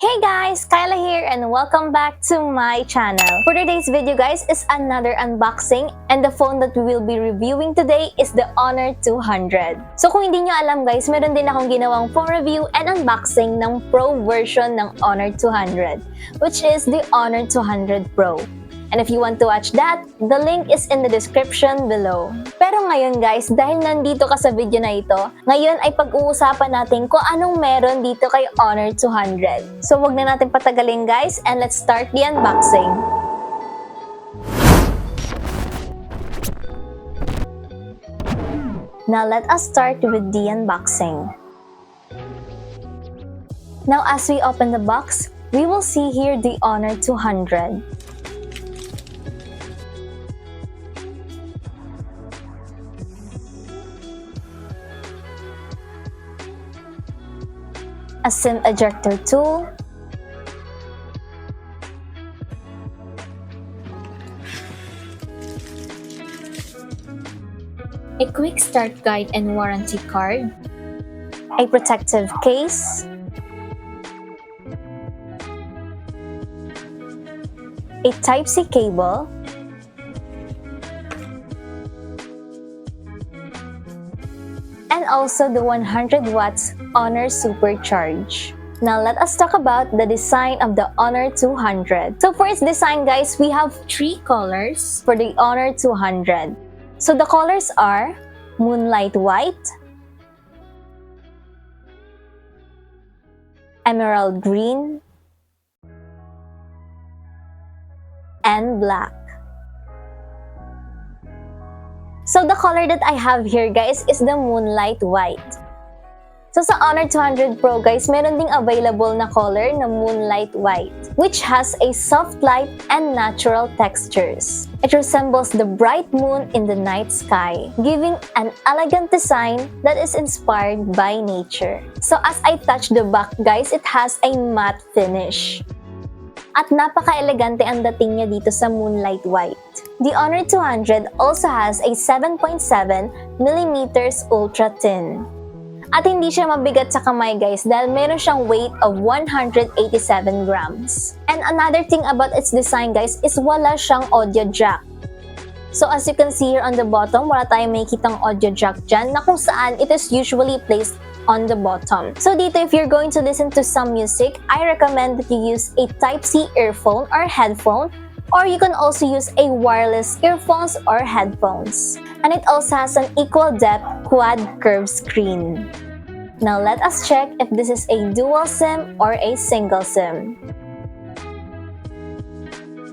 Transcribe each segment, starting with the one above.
Hey guys! Kyla here and welcome back to my channel. For today's video guys is another unboxing and the phone that we will be reviewing today is the Honor 200. So kung hindi nyo alam guys, meron din akong ginawang phone review and unboxing ng Pro version ng Honor 200, which is the Honor 200 Pro. And if you want to watch that, the link is in the description below. Pero ngayon guys, dahil nandito ka sa video na ito, ngayon ay pag-uusapan natin kung anong meron dito kay Honor 200. So wag na natin patagalin guys, and let's start the unboxing. Now let us start with the unboxing. Now as we open the box, we will see here the Honor 200. A SIM ejector tool, a quick start guide and warranty card, a protective case, a Type-C cable, and also the 100 watts Honor Supercharge. Now let us talk about the design of the Honor 200. So for its design guys, we have three colors for the Honor 200. So the colors are Moonlight White, Emerald Green, and Black. So the color that I have here guys is the Moonlight White. So sa Honor 200 Pro guys, meron ding available na color na Moonlight White, which has a soft light and natural textures. It resembles the bright moon in the night sky, giving an elegant design that is inspired by nature. So as I touch the back guys, it has a matte finish. At napaka-elegante ang dating niya dito sa Moonlight White. The Honor 200 also has a 7.7mm ultra thin. At hindi siya mabigat sa kamay guys dahil meron siyang weight of 187 grams. And another thing about its design guys is wala siyang audio jack. So as you can see here on the bottom, wala tayong makikitang audio jack dyan na kung saan it is usually placed on the bottom. So dito, if you're going to listen to some music, I recommend that you use a Type-C earphone or headphone, or you can also use a wireless earphones or headphones. And it also has an equal depth quad curved screen. Now let us check if this is a dual SIM or a single SIM.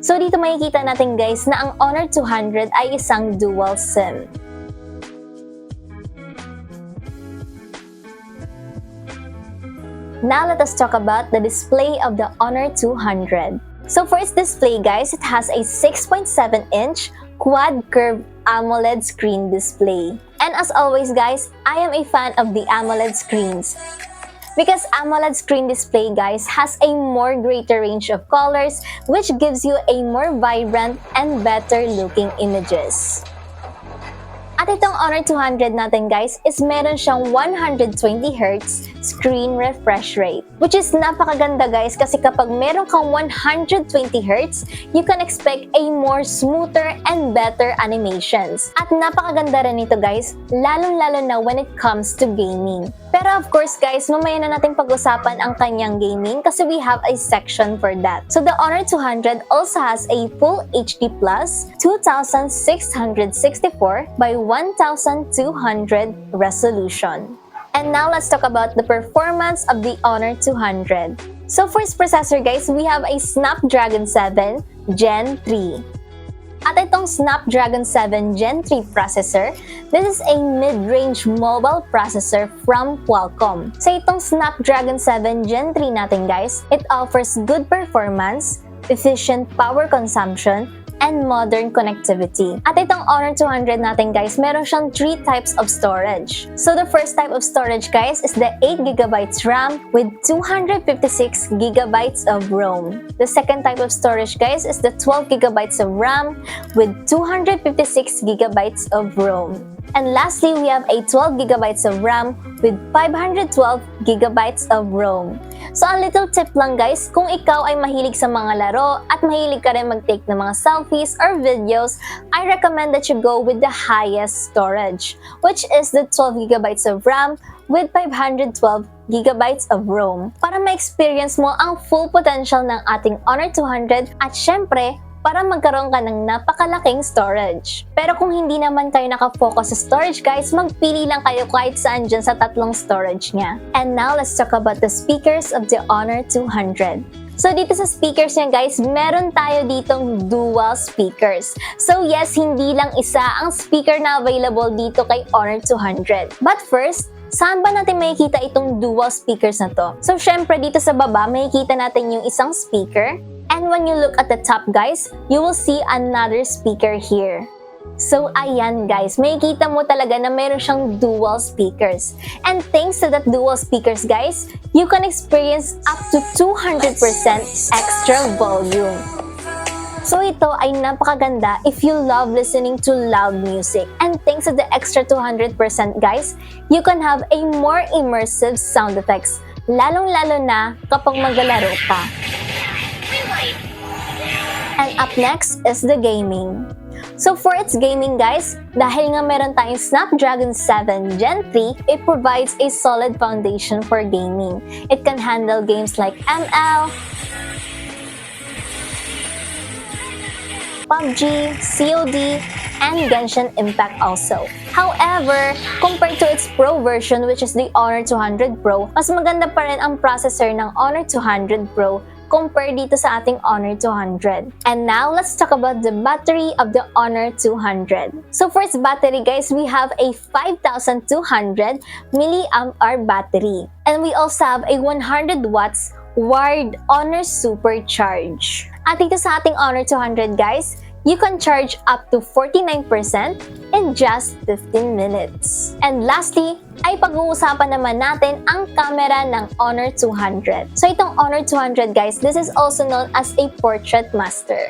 So dito makikita natin guys na ang Honor 200 ay isang dual SIM. Now let us talk about the display of the Honor 200. So for its display guys, it has a 6.7-inch quad curved AMOLED screen display. And as always guys, I am a fan of the AMOLED screens. Because AMOLED screen display guys has a more greater range of colors which gives you a more vibrant and better looking images. At itong Honor 200 natin guys is meron siyang 120Hz screen refresh rate, which is napakaganda guys kasi kapag meron kang 120Hz, you can expect a more smoother and better animations. At napakaganda rin ito guys, lalong-lalo na when it comes to gaming. Pero of course guys, mamaya na natin pag-usapan ang kanyang gaming kasi we have a section for that. So the Honor 200 also has a Full HD Plus 2664 by 1200 resolution. And now let's talk about the performance of the Honor 200. So for its processor guys, we have a Snapdragon 7 Gen 3. At itong Snapdragon 7 Gen 3 processor, this is a mid-range mobile processor from Qualcomm. Sa itong Snapdragon 7 Gen 3 natin guys, it offers good performance, efficient power consumption, and modern connectivity. At itong Honor 200 natin guys, meron siyang 3 types of storage. So the first type of storage guys is the 8GB RAM with 256GB of ROM. The second type of storage guys is the 12GB of RAM with 256GB of ROM. And lastly, we have a 12 gigabytes of RAM with 512 gigabytes of ROM. So, a little tip lang guys, kung ikaw ay mahilig sa mga laro at mahilig ka rin mag-take ng mga selfies or videos, I recommend that you go with the highest storage, which is the 12 gigabytes of RAM with 512 gigabytes of ROM para ma-experience mo ang full potential ng ating Honor 200 at syempre, para magkaroon ka ng napakalaking storage. Pero kung hindi naman kayo nakafocus sa storage guys, magpili lang kayo kahit saan dyan sa tatlong storage niya. And now, let's talk about the speakers of the Honor 200. So dito sa speakers niya guys, meron tayo ditong dual speakers. So yes, hindi lang isa ang speaker na available dito kay Honor 200. But first, saan ba natin makikita itong dual speakers na to? So syempre dito sa baba, makikita natin yung isang speaker. And when you look at the top guys, you will see another speaker here. So ayan guys, makikita mo talaga na meron siyang dual speakers. And thanks to that dual speakers guys, you can experience up to 200% extra volume. So ito ay napakaganda if you love listening to loud music. And thanks to the extra 200% guys, you can have a more immersive sound effects, lalong-lalo na kapag maglalaro ka. And up next is the gaming. So for its gaming guys, dahil nga meron tayong Snapdragon 7 Gen 3, it provides a solid foundation for gaming. It can handle games like ML, PUBG, COD, and Genshin Impact also. However, compared to its Pro version which is the Honor 200 Pro, mas maganda pa rin ang processor ng Honor 200 Pro compared dito sa ating Honor 200. And now, let's talk about the battery of the Honor 200. So for its battery guys, we have a 5,200 mAh battery. And we also have a 100 watts wired Honor Supercharge. At dito sa ating Honor 200 guys, you can charge up to 49% in just 15 minutes. And lastly, ay pag-uusapan naman natin ang camera ng Honor 200. So itong Honor 200 guys, this is also known as a portrait master.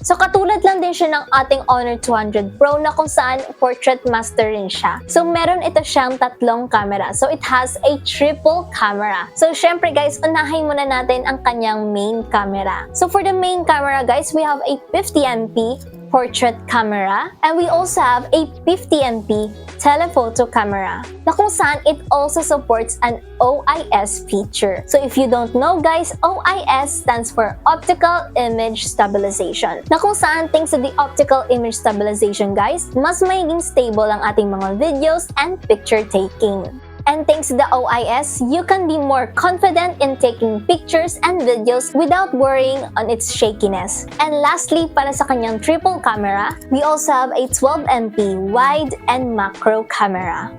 So katulad lang din siya ng ating Honor 200 Pro na kung saan portrait master rin siya. So meron ito siyang tatlong camera. So it has a triple camera. So syempre guys, unahin muna natin ang kanyang main camera. So for the main camera guys, we have a 50MP portrait camera and we also have a 50MP telephoto camera na kung saan it also supports an OIS feature. So if you don't know guys, OIS stands for Optical Image Stabilization na kung saan thanks to the Optical Image Stabilization guys, mas magiging stable ang ating mga videos and picture taking. And thanks to the OIS, you can be more confident in taking pictures and videos without worrying on its shakiness. And lastly, para sa kanyang triple camera, we also have a 12MP wide and macro camera.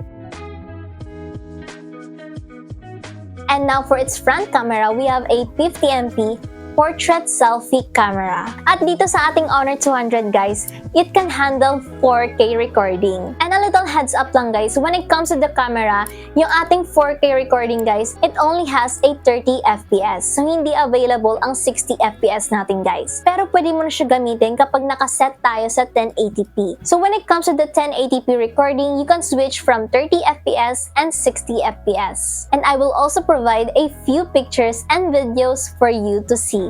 And now for its front camera, we have a 50MP portrait selfie camera. At dito sa ating Honor 200 guys, it can handle 4K recording. And a little heads up lang guys, when it comes to the camera, yung ating 4K recording guys, it only has a 30 FPS. So hindi available ang 60 FPS natin guys. Pero pwede mo na siya gamitin kapag nakaset tayo sa 1080p. So when it comes to the 1080p recording, you can switch from 30 FPS and 60 FPS. And I will also provide a few pictures and videos for you to see.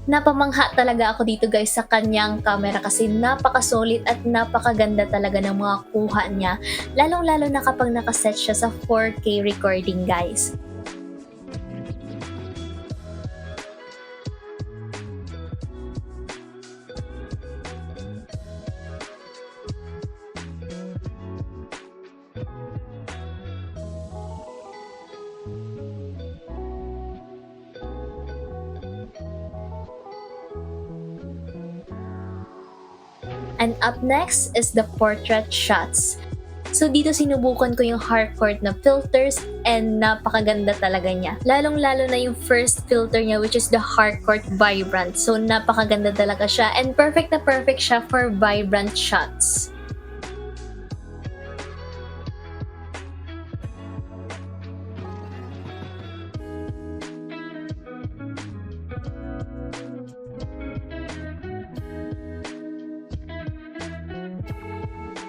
Napamangha talaga ako dito guys sa kanyang camera kasi napaka-solid at napakaganda talaga ng mga kuha niya. Lalong-lalo na kapag nakaset siya sa 4K recording guys. And up next is the portrait shots. So dito sinubukan ko yung hardcore na filters and napakaganda talaga niya. Lalong-lalo na yung first filter niya which is the hardcore vibrant. So napakaganda talaga siya and perfect na perfect siya for vibrant shots.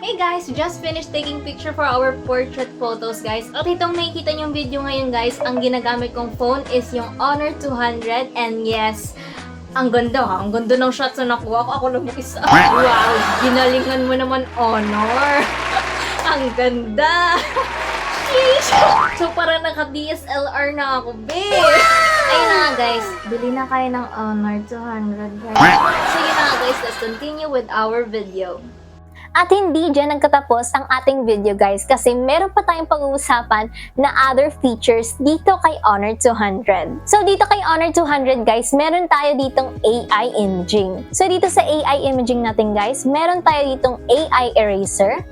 Hey guys, just finished taking picture for our portrait photos guys. At itong nakikita niyong video ngayon guys, ang ginagamit kong phone is yung Honor 200 and yes, ang ganda ha, ang ganda ng shots na nakuha ko. Ako lang mag-isa. Wow, ginalingan mo naman Honor. Ang ganda. Sheesh. So parang naka-DSLR na ako, babe. Ayun na nga guys, bili na kayo ng Honor 200 guys. So yun na nga guys, let's continue with our video. At hindi dyan nagkatapos ang ating video guys kasi meron pa tayong pag-uusapan na other features dito kay Honor 200. So dito kay Honor 200 guys, meron tayo ditong AI imaging. So dito sa AI imaging natin guys, meron tayo ditong AI eraser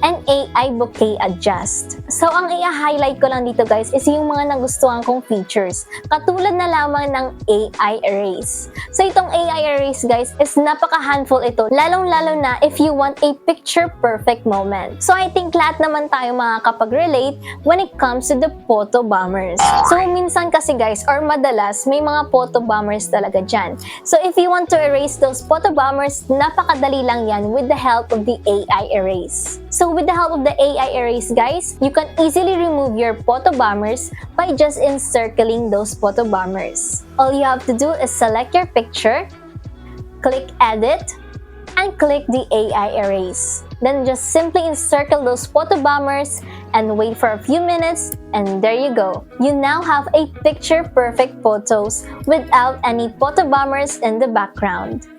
and AI bokeh adjust. So ang i-highlight ko lang dito guys is yung mga nagustuhan kong features. Katulad na lamang ng AI erase. So itong AI erase guys is napaka-handful ito. Lalong-lalo na if you want a picture perfect moment. So I think lahat naman tayo makakapag-relate when it comes to the photo bombers. So minsan kasi guys or madalas may mga photo bombers talaga dyan. So if you want to erase those photo bombers, napakadali lang yan with the help of the AI erase. So with the help of the AI erase guys, you can easily remove your photo bombers by just encircling those photo bombers. All you have to do is select your picture, click edit, and click the AI erase. Then just simply encircle those photo bombers and wait for a few minutes and there you go. You now have a picture perfect photos without any photo bombers in the background.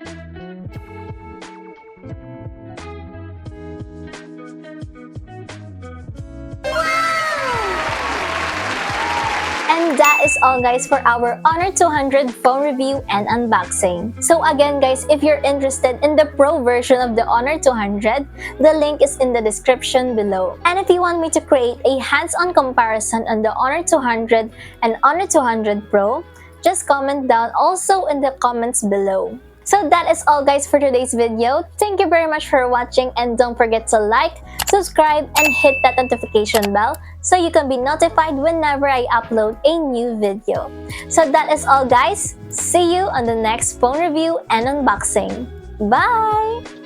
And that is all guys for our Honor 200 phone review and unboxing. So again guys, if you're interested in the Pro version of the Honor 200, the link is in the description below. And if you want me to create a hands-on comparison on the Honor 200 and Honor 200 Pro, just comment down also in the comments below. So that is all guys for today's video. Thank you very much for watching and don't forget to like, subscribe, and hit that notification bell so you can be notified whenever I upload a new video. So that is all guys. See you on the next phone review and unboxing. Bye!